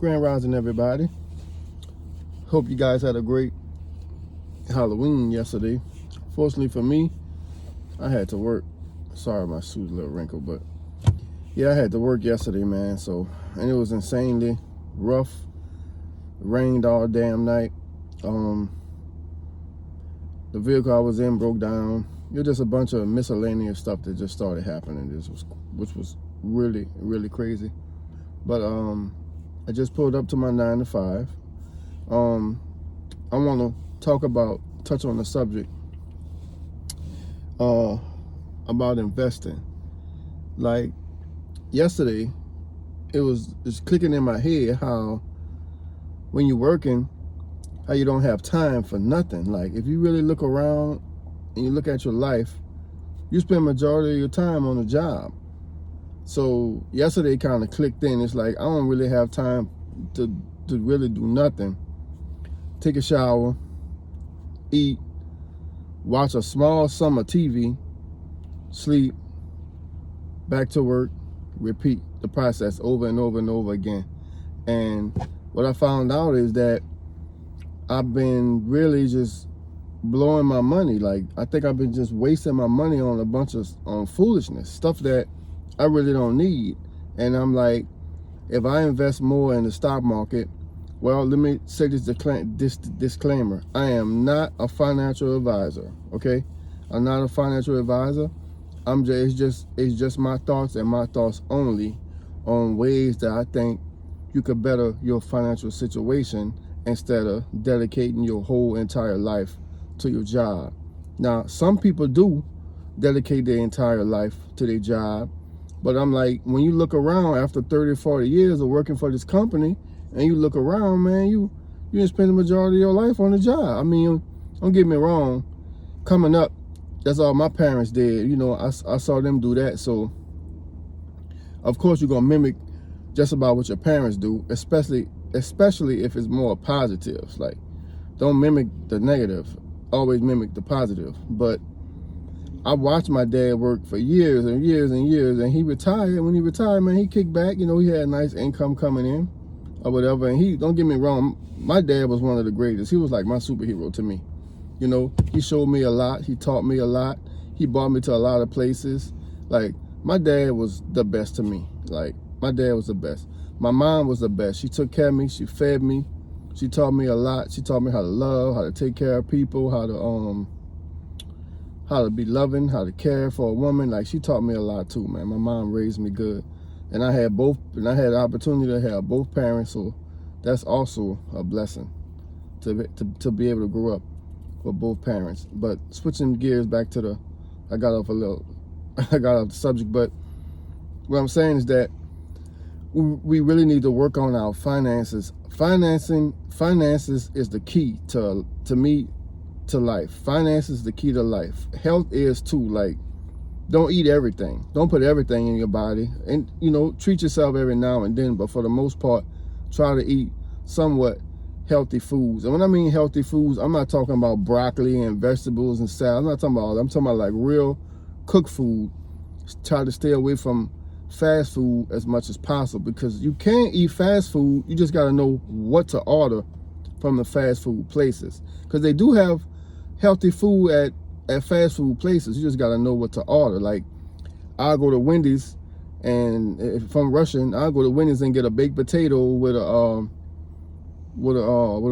Grand Rising, everybody. Hope you guys had a great Halloween yesterday. Fortunately for me, I had to work. Sorry, my suit's a little wrinkled, but yeah, I had to work yesterday, man. And it was insanely rough. It rained all damn night. The vehicle I was in broke down. It was just a bunch of miscellaneous stuff that just started happening. Which was really, really crazy. But I just pulled up to my 9 to 5. I want to touch on the subject about investing. Like yesterday, it's clicking in my head how when you're working, how you don't have time for nothing. Like if you really look around and you look at your life, you spend majority of your time on the job. So yesterday kind of clicked in. It's like I don't really have time to really do nothing. Take a shower, eat, watch a small sum of TV, sleep, back to work, repeat the process over and over and over again. And what I found out is that I've been really just blowing my money. Like I think I've been just wasting my money on a bunch of foolishness, stuff that I really don't need. And I'm like, if I invest more in the stock market, well, let me say this disclaimer. I am not a financial advisor, okay? I'm not a financial advisor. It's just my thoughts and my thoughts only on ways that I think you could better your financial situation instead of dedicating your whole entire life to your job. Now, some people do dedicate their entire life to their job, but I'm like, when you look around after 30, 40 years of working for this company, and you look around, man, you didn't spend the majority of your life on the job. I mean, don't get me wrong. Coming up, that's all my parents did. You know, I saw them do that. So, of course, you're going to mimic just about what your parents do, especially if it's more positive. Like, don't mimic the negative. Always mimic the positive. But I watched my dad work for years and years and years, and he retired. When he retired, man, he kicked back. You know, he had a nice income coming in or whatever. And don't get me wrong, my dad was one of the greatest. He was like my superhero to me. You know, he showed me a lot. He taught me a lot. He brought me to a lot of places. Like, my dad was the best to me. Like, my dad was the best. My mom was the best. She took care of me. She fed me. She taught me a lot. She taught me how to love, how to take care of people, how to be loving, how to care for a woman. Like, she taught me a lot too, man. My mom raised me good. And I had the opportunity to have both parents, so that's also a blessing to be able to grow up with both parents. But switching gears back to I got off the subject, but what I'm saying is that we really need to work on our finances. Finances is the key to me to life. Finances is the key to life. Health is too. Like, don't eat everything. Don't put everything in your body. And, you know, treat yourself every now and then. But for the most part, try to eat somewhat healthy foods. And when I mean healthy foods, I'm not talking about broccoli and vegetables and salad. I'm not talking about all that. I'm talking about like real cooked food. Try to stay away from fast food as much as possible, because you can't eat fast food. You just got to know what to order from the fast food places, because they do have healthy food at fast food places. You just got to know what to order. Like, I'll go to Wendy's, and if I'm rushing, I'll go to Wendy's and get a baked potato with a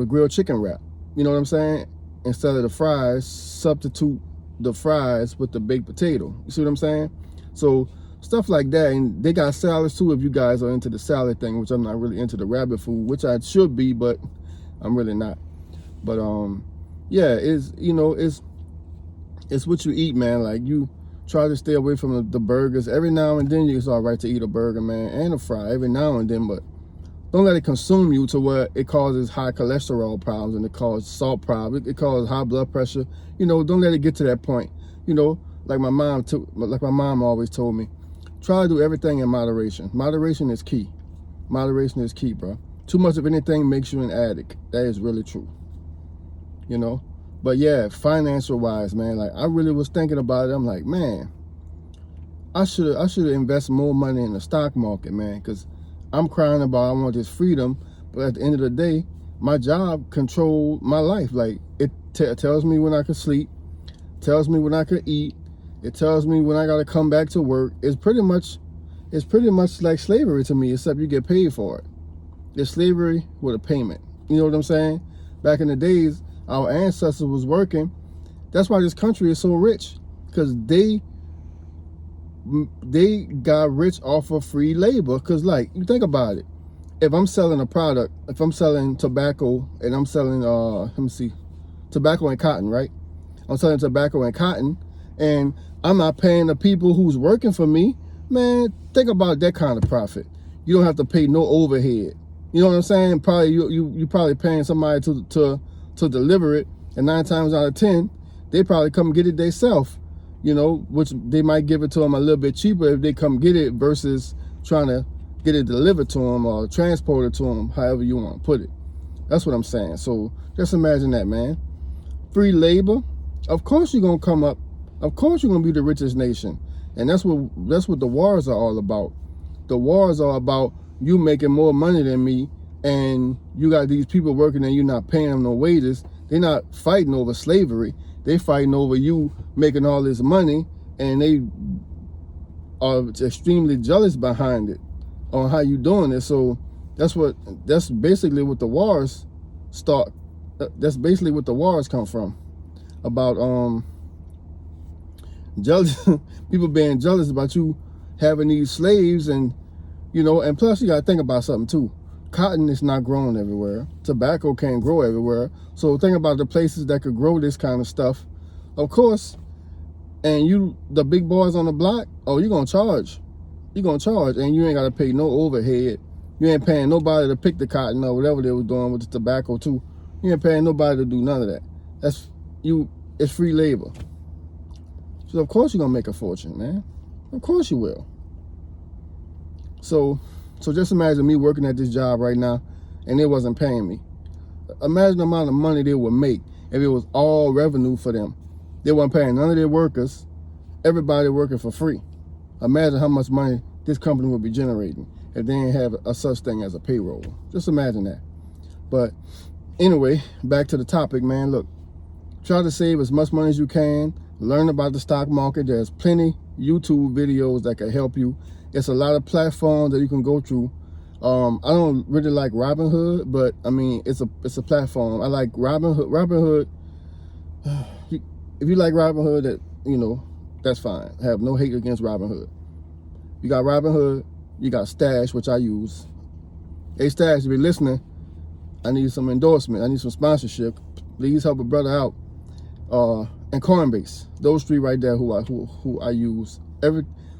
grilled chicken wrap. You know what I'm saying? Instead of the fries, substitute the fries with the baked potato. You see what I'm saying? So stuff like that. And they got salads too, if you guys are into the salad thing, which I'm not really into the rabbit food, which I should be, but I'm really not. But yeah, it's what you eat, man. Like, you try to stay away from the burgers. Every now and then it's all right to eat a burger, man, and a fry every now and then, but don't let it consume you to where it causes high cholesterol problems, and it causes salt problems. It causes high blood pressure. You know, don't let it get to that point. You know, like my mom always told me, try to do everything in moderation. Moderation is key. Moderation is key, bro. Too much of anything makes you an addict. That is really true. You know? But yeah, financial wise, man, like, I really was thinking about it. I'm like, man, I should invest more money in the stock market, man, because I'm crying about I want this freedom, But at the end of the day, my job controlled my life. Like it tells me when I can sleep, tells me when I can eat, it tells me when I got to come back to work. It's pretty much like slavery to me, except you get paid for it. It's slavery with a payment. You know what I'm saying? Back in the days, our ancestors was working. That's why this country is so rich, because they got rich off of free labor. Because, like, you think about it. If I'm selling a product, if I'm selling tobacco and I'm selling, tobacco and cotton, right? I'm selling tobacco and cotton, and I'm not paying the people who's working for me. Man, think about that kind of profit. You don't have to pay no overhead. You know what I'm saying? Probably you probably paying somebody to deliver it, and 9 times out of 10, they probably come get it themselves. You know, which they might give it to them a little bit cheaper if they come get it versus trying to get it delivered to them or transported to them, however you want to put it. That's what I'm saying. So just imagine that, man. Free labor. Of course you're gonna come up. Of course you're gonna be the richest nation, and that's what the wars are all about. The wars are about you making more money than me, and you got these people working and you're not paying them no wages. They're not fighting over slavery. They fighting over you making all this money, and they are extremely jealous behind it on how you doing it. So that's basically what the wars start. That's basically what the wars come from, about jealous people being jealous about you having these slaves. And you know, and plus you got to think about something too. Cotton is not grown everywhere. Tobacco can't grow everywhere. So think about the places that could grow this kind of stuff. Of course, and you, the big boys on the block, oh, you're going to charge. You're going to charge, and you ain't got to pay no overhead. You ain't paying nobody to pick the cotton or whatever they was doing with the tobacco too. You ain't paying nobody to do none of that. It's free labor. So of course you're going to make a fortune, man. Of course you will. So just imagine me working at this job right now and they wasn't paying me. Imagine the amount of money they would make if it was all revenue for them. They weren't paying none of their workers, everybody working for free. Imagine how much money this company would be generating if they didn't have a such thing as a payroll. Just imagine that. But anyway, back to the topic, man. Look, try to save as much money as you can. Learn about the stock market. There's plenty YouTube videos that can help you. It's a lot of platforms that you can go through. I don't really like Robinhood, but I mean, it's a platform. I like Robinhood. Robinhood, if you like Robinhood, that, you know, that's fine. I have no hate against Robinhood. You got Robinhood, you got Stash, which I use. Hey Stash, if you're listening, I need some endorsement. I need some sponsorship. Please help a brother out. And Coinbase, those 3 right there who I use.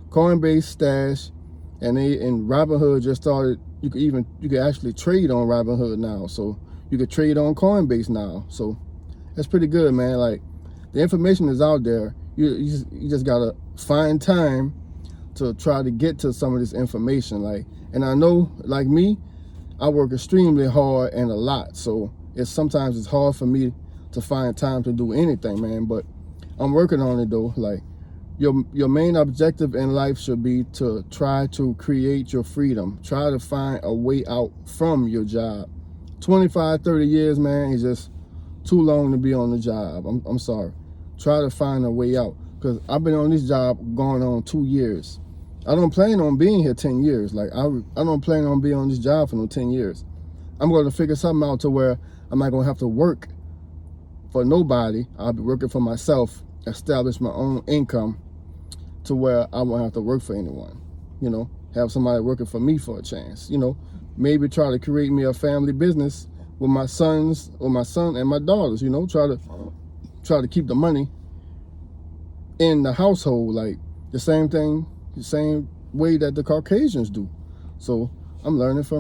Coinbase, Stash, and Robinhood just started. You could actually trade on Robinhood now, so you could trade on Coinbase now. So that's pretty good, man. Like, the information is out there. You just gotta find time to try to get to some of this information. Like, and I know, like me, I work extremely hard and a lot, so sometimes it's hard for me to find time to do anything, man. But I'm working on it though. Like, your main objective in life should be to try to create your freedom. Try to find a way out from your job. 25, 30 years, man, is just too long to be on the job. I'm sorry. Try to find a way out, because I've been on this job going on 2 years. I don't plan on being here 10 years. Like, I don't plan on being on this job for no 10 years. I'm going to figure something out to where I'm not going to have to work for nobody. I'll be working for myself, establish my own income to where I won't have to work for anyone. You know, have somebody working for me for a chance. You know, maybe try to create me a family business with my sons, or my son and my daughters. You know, try to keep the money in the household, like the same way that the Caucasians do. So I'm learning from